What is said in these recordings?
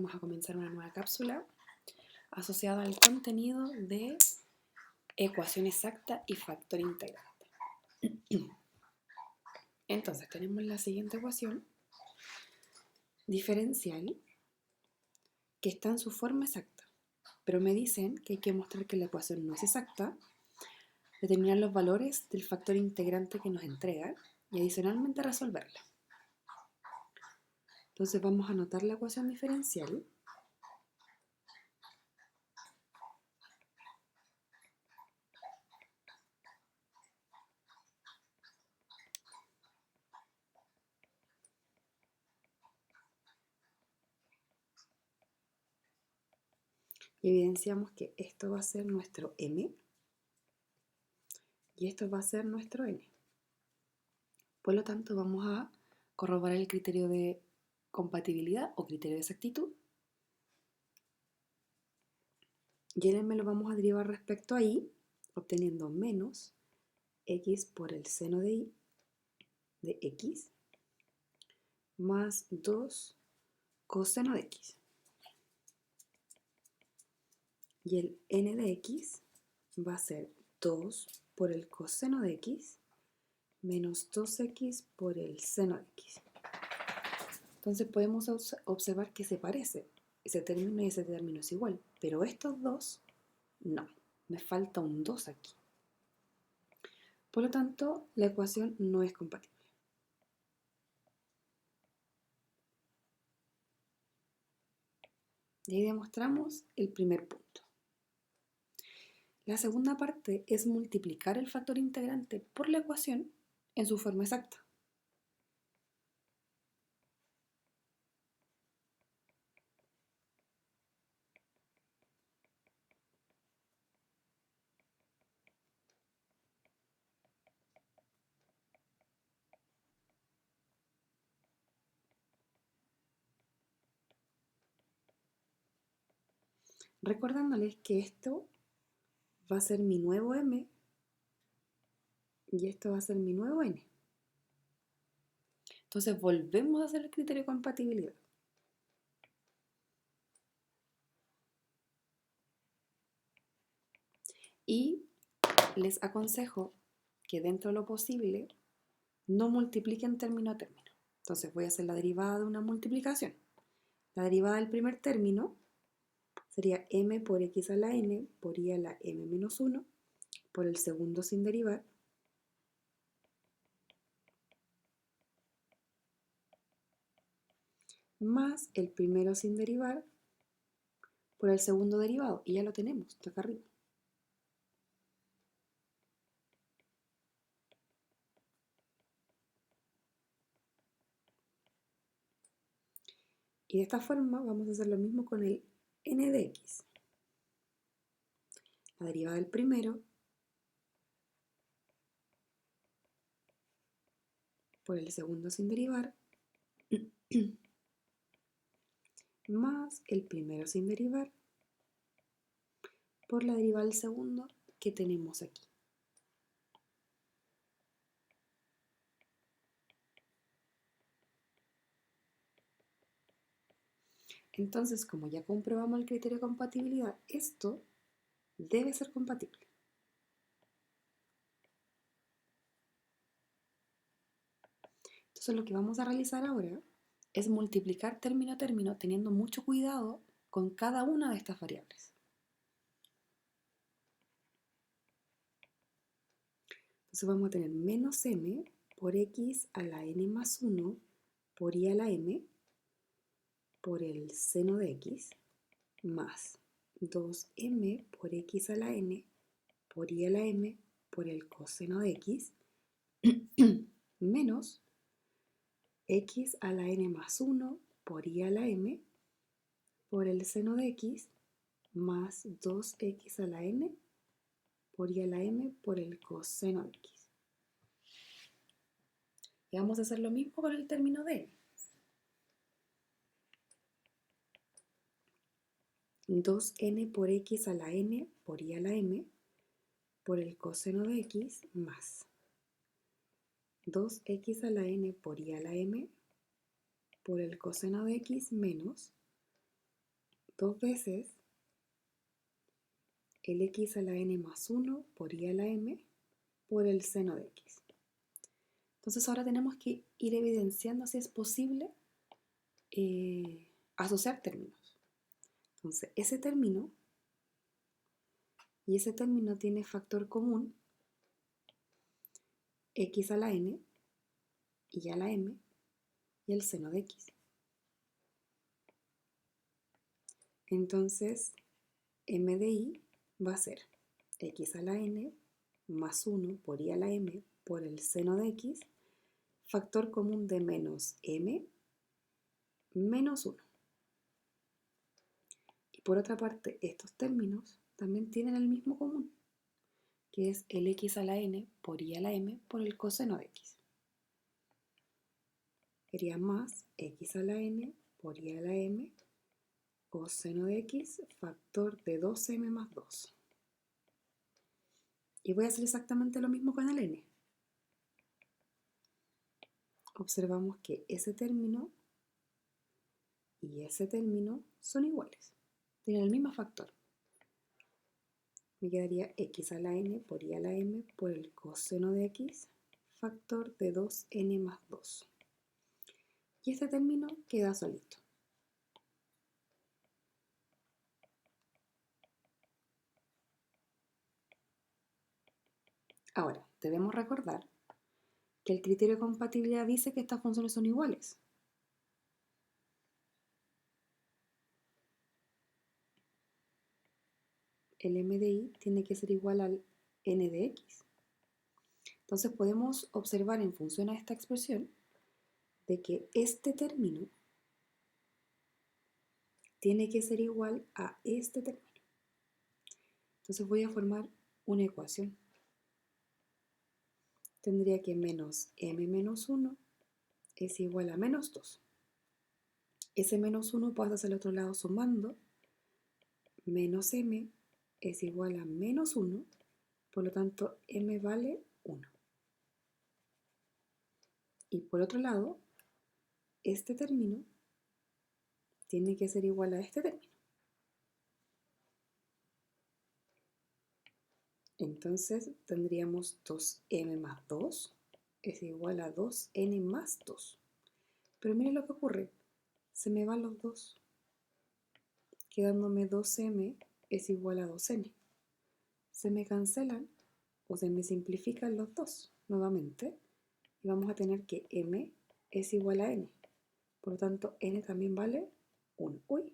Vamos a comenzar una nueva cápsula asociada al contenido de ecuación exacta y factor integrante. Entonces tenemos la siguiente ecuación diferencial que está en su forma exacta, pero me dicen que hay que mostrar que la ecuación no es exacta, determinar los valores del factor integrante que nos entrega y adicionalmente resolverla. Entonces vamos a anotar la ecuación diferencial. Y evidenciamos que esto va a ser nuestro m y esto va a ser nuestro n. Por lo tanto, vamos a corroborar el criterio de compatibilidad o criterio de exactitud. Y el m lo vamos a derivar respecto a y, obteniendo menos x por el seno de y de x más 2 coseno de x. Y el n de x va a ser 2 por el coseno de x menos 2x por el seno de x. Entonces podemos observar que se parece. Ese término y ese término es igual, pero estos dos no. Me falta un 2 aquí. Por lo tanto, la ecuación no es compatible. Y ahí demostramos el primer punto. La segunda parte es multiplicar el factor integrante por la ecuación en su forma exacta. Recordándoles que esto va a ser mi nuevo m y esto va a ser mi nuevo n. Entonces volvemos a hacer el criterio de compatibilidad. Y les aconsejo que dentro de lo posible no multipliquen término a término. Entonces voy a hacer la derivada de una multiplicación. La derivada del primer término sería m por x a la n por y a la m menos 1 por el segundo sin derivar más el primero sin derivar por el segundo derivado. Y ya lo tenemos, está acá arriba. Y de esta forma vamos a hacer lo mismo con el n de x. La derivada del primero por el segundo sin derivar más el primero sin derivar por la derivada del segundo que tenemos aquí. Entonces, como ya comprobamos el criterio de compatibilidad, esto debe ser compatible. Entonces, lo que vamos a realizar ahora es multiplicar término a término teniendo mucho cuidado con cada una de estas variables. Entonces vamos a tener menos m por x a la n más 1 por y a la m por el seno de x más 2m por x a la n por y a la m por el coseno de x menos x a la n más 1 por y a la m por el seno de x más 2x a la n por y a la m por el coseno de x. Y vamos a hacer lo mismo con el término de n. 2n por x a la n por y a la m por el coseno de x más 2x a la n por y a la m por el coseno de x menos 2 veces el x a la n más 1 por y a la m por el seno de x. Entonces ahora tenemos que ir evidenciando si es posible asociar términos. Entonces ese término y ese término tiene factor común x a la n, y a la m y el seno de x. Entonces m de y va a ser x a la n más 1 por y a la m por el seno de x, factor común de menos m menos 1. Y por otra parte, estos términos también tienen el mismo común, que es el x a la n por y a la m por el coseno de x. Sería más x a la n por y a la m coseno de x, factor de 2m más 2. Y voy a hacer exactamente lo mismo con el n. Observamos que ese término y ese término son iguales, tienen el mismo factor. Me quedaría x a la n por y a la m por el coseno de x, factor de 2n más 2. Y este término queda solito. Ahora, debemos recordar que el criterio de compatibilidad dice que estas funciones son iguales. El m de y tiene que ser igual al n de x. Entonces podemos observar en función a esta expresión de que este término tiene que ser igual a este término. Entonces voy a formar una ecuación. Tendría que menos m menos 1 es igual a menos 2. Ese menos 1 pasa hacia el otro lado sumando. Menos m es igual a menos 1, por lo tanto m vale 1. Y por otro lado, este término tiene que ser igual a este término. Entonces tendríamos 2m más 2 es igual a 2n más 2. Pero miren lo que ocurre, se me van los dos, quedándome 2m es igual a 2n. Se me cancelan o se me simplifican los dos nuevamente y vamos a tener que m es igual a n. Por lo tanto, n también vale 1. Uy.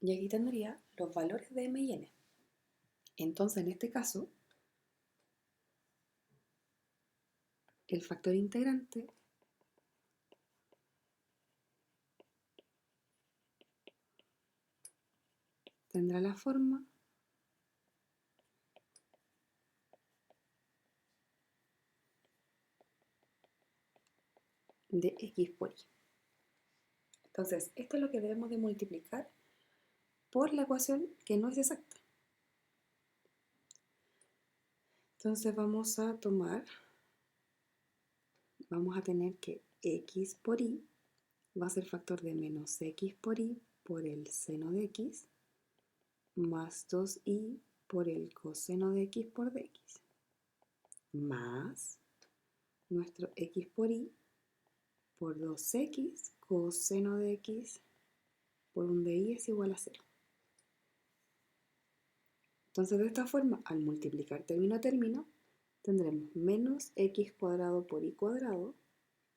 Y aquí tendría los valores de m y n. Entonces, en este caso, el factor integrante tendrá la forma de x por y. Entonces, esto es lo que debemos de multiplicar por la ecuación que no es exacta. Entonces vamos a tener que x por y va a ser factor de menos x por y por el seno de x más 2y por el coseno de x por dx más nuestro x por y por 2x coseno de x por un dy es igual a 0. Entonces de esta forma, al multiplicar término a término, tendremos menos x cuadrado por y cuadrado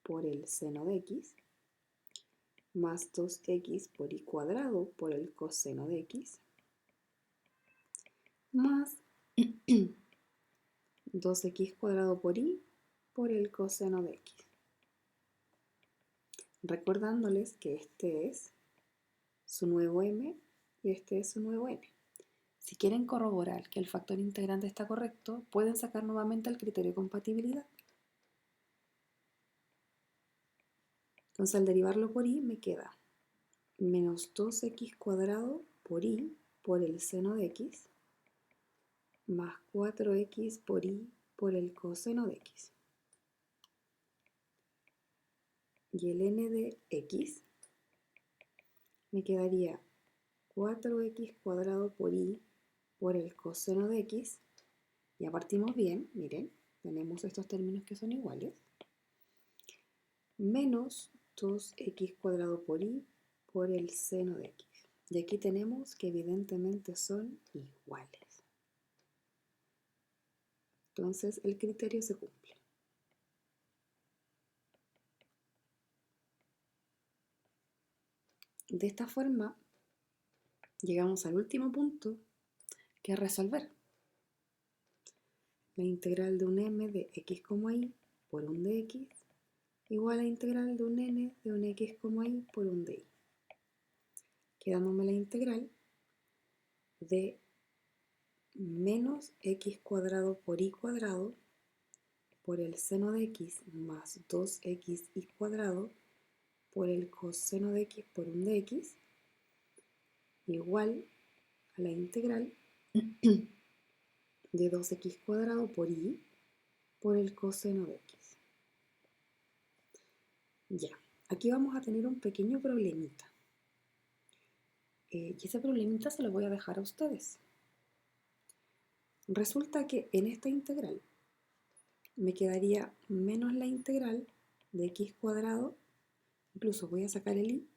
por el seno de x más 2x por y cuadrado por el coseno de x más 2x cuadrado por y por el coseno de x. Recordándoles que este es su nuevo m y este es su nuevo n. Si quieren corroborar que el factor integrante está correcto, pueden sacar nuevamente el criterio de compatibilidad. Entonces al derivarlo por y me queda menos 2x cuadrado por y por el seno de x más 4x por y por el coseno de x. y el n de x, me quedaría 4x cuadrado por y por el coseno de x. Ya partimos bien, miren, tenemos estos términos que son iguales. Menos 2x cuadrado por y por el seno de x. Y aquí tenemos que evidentemente son iguales. Entonces el criterio se cumple. De esta forma llegamos al último punto, que es resolver. La integral de un m de x, y por un dx igual a la integral de un n de un x, y por un dy. Quedándome la integral de menos x cuadrado por y cuadrado por el seno de x más 2xy cuadrado por el coseno de x por un dx igual a la integral de 2x cuadrado por y por el coseno de x. Ya, aquí vamos a tener un pequeño problemita. Y ese problemita se lo voy a dejar a ustedes. Resulta que en esta integral me quedaría menos la integral de x cuadrado, incluso voy a sacar el y,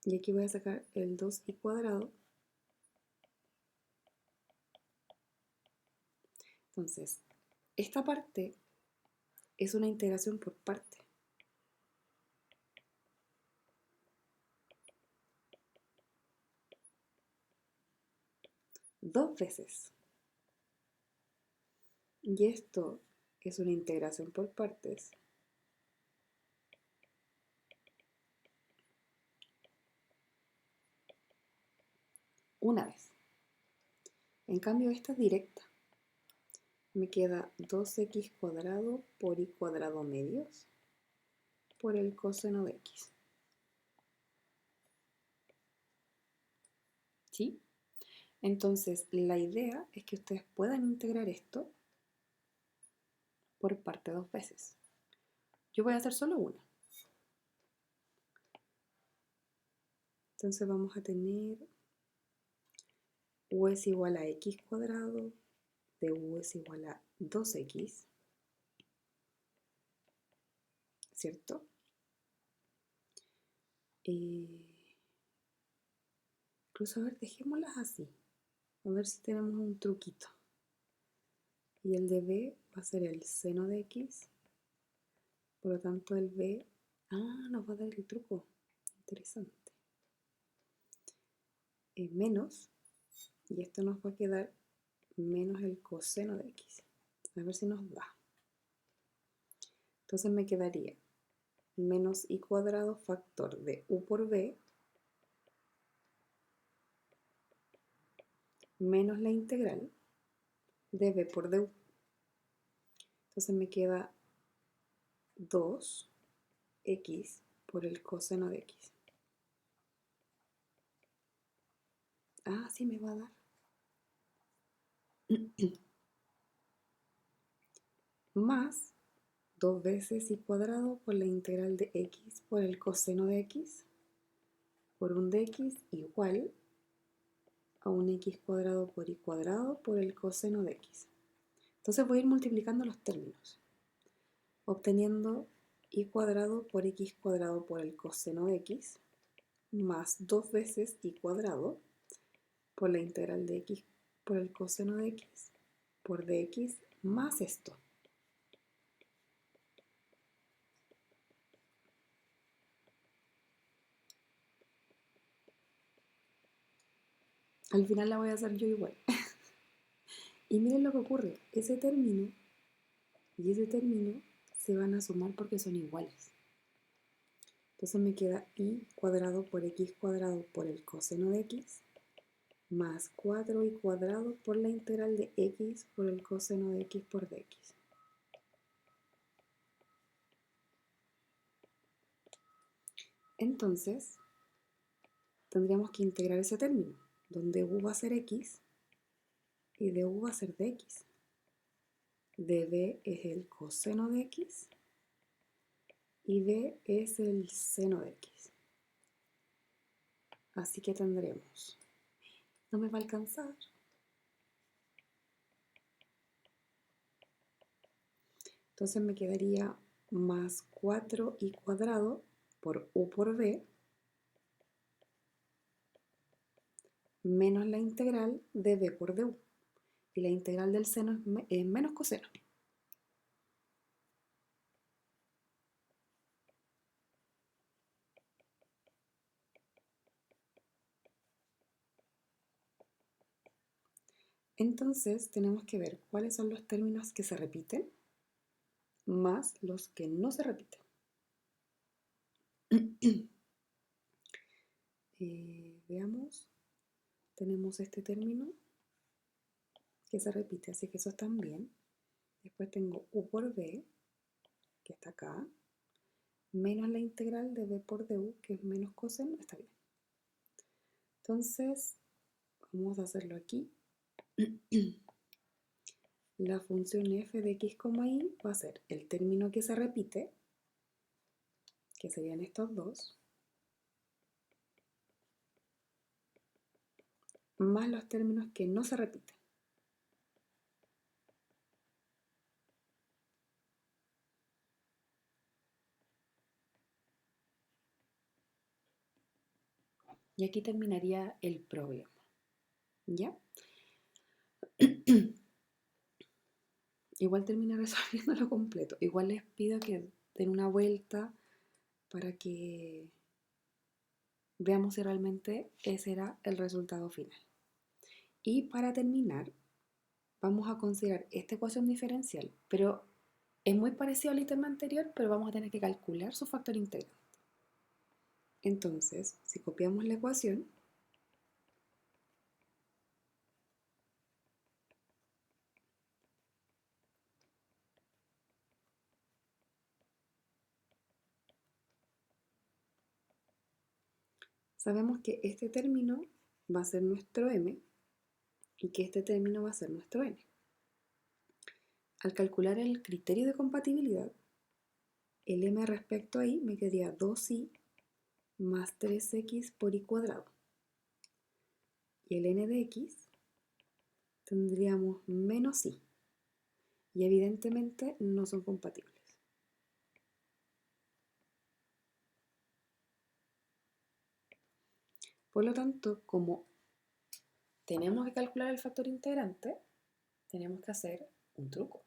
y aquí voy a sacar el 2y cuadrado. Entonces, esta parte es una integración por parte. Dos veces. Y esto es una integración por partes. Una vez. En cambio, esta es directa. Me queda 2x cuadrado por y cuadrado medios por el coseno de x. ¿Sí? Entonces, la idea es que ustedes puedan integrar esto por parte dos veces. Yo voy a hacer solo una. Entonces vamos a tener u es igual a x cuadrado de u es igual a 2x, ¿cierto? Incluso, a ver, dejémoslas así. A ver si tenemos un truquito. Y el de b va a ser el seno de x. Por lo tanto, el b... nos va a dar el truco. Interesante. Menos, y esto nos va a quedar menos el coseno de x. A ver si nos da. Entonces me quedaría menos y cuadrado factor de u por b menos la integral de b por du. Entonces me queda 2x por el coseno de x. Sí me va a dar. Más 2 veces y cuadrado por la integral de x por el coseno de x por un dx igual a un x cuadrado por y cuadrado por el coseno de x. Entonces voy a ir multiplicando los términos, obteniendo y cuadrado por x cuadrado por el coseno de x más 2 veces y cuadrado por la integral de x por el coseno de x por dx más esto. Al final la voy a hacer yo igual. Y miren lo que ocurre, ese término y ese término se van a sumar porque son iguales. Entonces me queda y cuadrado por x cuadrado por el coseno de x más 4y cuadrado por la integral de x por el coseno de x por dx. Entonces, tendríamos que integrar ese término, donde u va a ser x y de u va a ser de x. De b es el coseno de x y b es el seno de x. Así que tendremos, no me va a alcanzar, entonces me quedaría más 4i cuadrado por u por b menos la integral de b por du. Y la integral del seno es menos coseno. Entonces tenemos que ver cuáles son los términos que se repiten más los que no se repiten. Veamos, tenemos este término que se repite, así que eso está bien. Después tengo u por b, que está acá, menos la integral de b por du, que es menos coseno, está bien. Entonces, vamos a hacerlo aquí. La función f de x, y va a ser el término que se repite, que serían estos dos, más los términos que no se repiten. Y aquí terminaría el problema. ¿Ya? Igual termina resolviéndolo completo. Igual les pido que den una vuelta para que veamos si realmente ese era el resultado final. Y para terminar, vamos a considerar esta ecuación diferencial, pero es muy parecido al ítem anterior, pero vamos a tener que calcular su factor integrante. Entonces, si copiamos la ecuación, sabemos que este término va a ser nuestro m y que este término va a ser nuestro n. Al calcular el criterio de compatibilidad, el m respecto a y me quedaría 2i más 3x por y cuadrado. Y el n de x tendríamos menos i. Y evidentemente no son compatibles. Por lo tanto, como tenemos que calcular el factor integrante, tenemos que hacer un truco.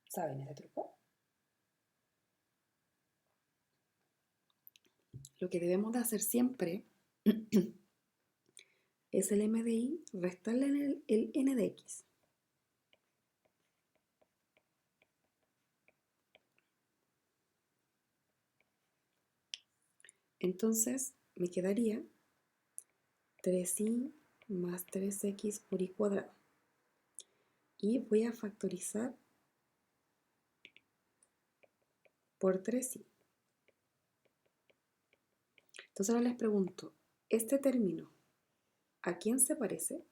¿Saben ese truco? Lo que debemos de hacer siempre es el m de y restarle el n de x. Entonces me quedaría 3i más 3x por y cuadrado. Y voy a factorizar por 3i. Entonces ahora les pregunto, ¿este término a quién se parece?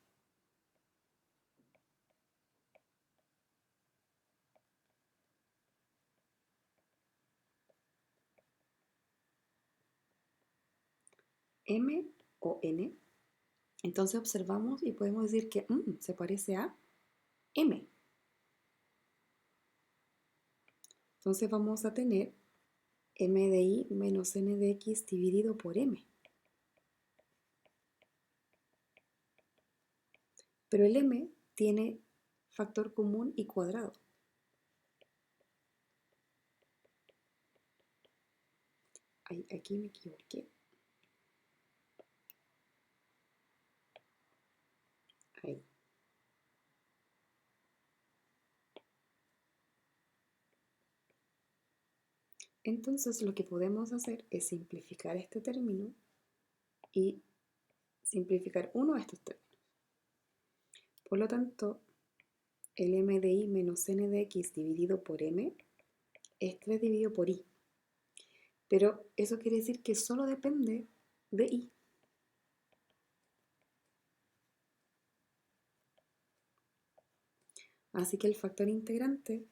¿M o N? Entonces observamos y podemos decir que se parece a M. Entonces vamos a tener m de y menos n de x dividido por m. Pero el m tiene factor común y cuadrado. Ay, aquí me equivoqué. Ahí. Entonces lo que podemos hacer es simplificar este término y simplificar uno de estos términos. Por lo tanto, el m de y menos n de x dividido por m es 3 dividido por y. Pero eso quiere decir que solo depende de y. Así que el factor integrante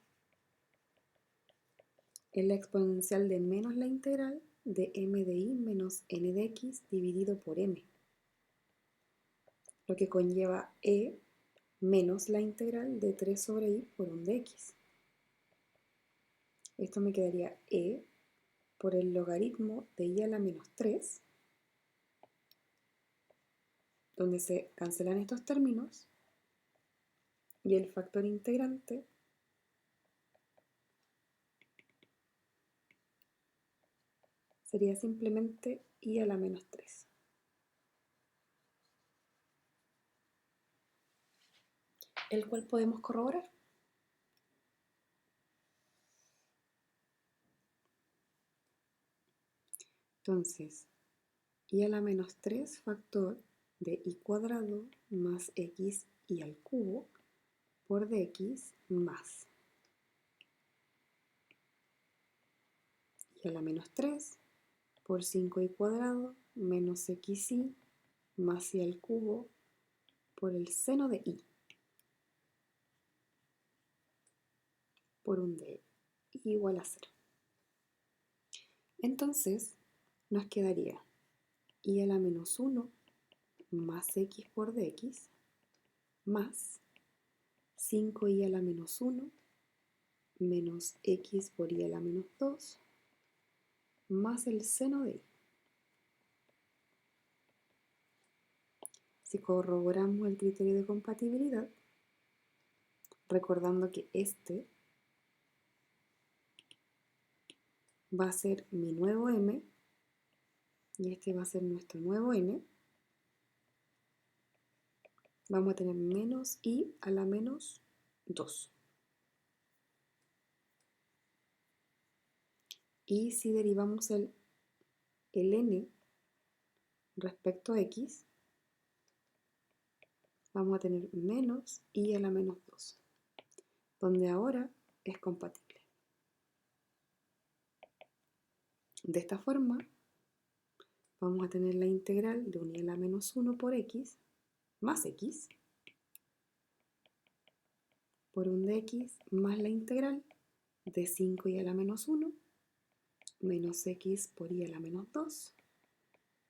es la exponencial de menos la integral de m de y menos n de x dividido por m, lo que conlleva e menos la integral de 3 sobre y por 1 de x. Esto me quedaría e por el logaritmo de y a la menos 3, donde se cancelan estos términos, y el factor integrante sería simplemente y a la menos 3. El cual podemos corroborar. Entonces, y a la menos 3 factor de y cuadrado más x y al cubo por dx más y a la menos 3 por 5y cuadrado menos xy más y al cubo por el seno de y por un de y igual a 0. Entonces nos quedaría y a la menos 1 más x por dx más 5y a la menos 1 menos x por y a la menos 2 más el seno de y. Si corroboramos el criterio de compatibilidad, recordando que este va a ser mi nuevo m y este va a ser nuestro nuevo n, vamos a tener menos y a la menos 2. Y si derivamos el n respecto a x, vamos a tener menos y a la menos 2, donde ahora es compatible. De esta forma, vamos a tener la integral de 1 y a la menos 1 por x más x por 1 de x más la integral de 5 y a la menos 1 menos x por y a la menos 2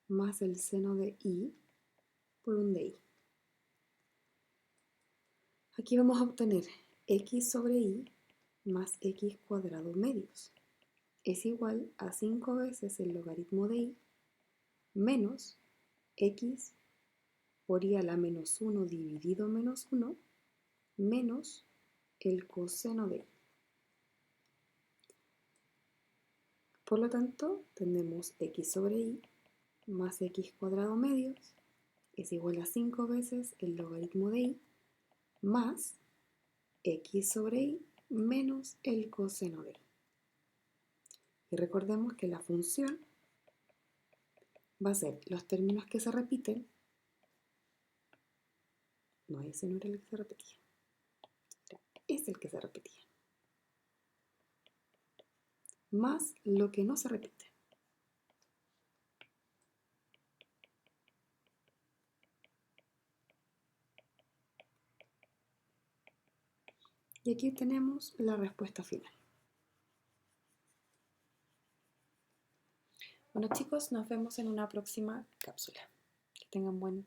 más el seno de y por 1 de y. Aquí vamos a obtener x sobre y más x cuadrado medios es igual a 5 veces el logaritmo de y menos x por y a la menos 1 dividido menos 1 menos el coseno de y. Por lo tanto, tenemos x sobre y más x cuadrado medios es igual a 5 veces el logaritmo de y más x sobre y menos el coseno de y. Y recordemos que la función va a ser los términos que se repiten. No, ese no era el que se repetía. Es el que se repetía. Más lo que no se repite. Y aquí tenemos la respuesta final. Bueno chicos, nos vemos en una próxima cápsula. Que tengan buen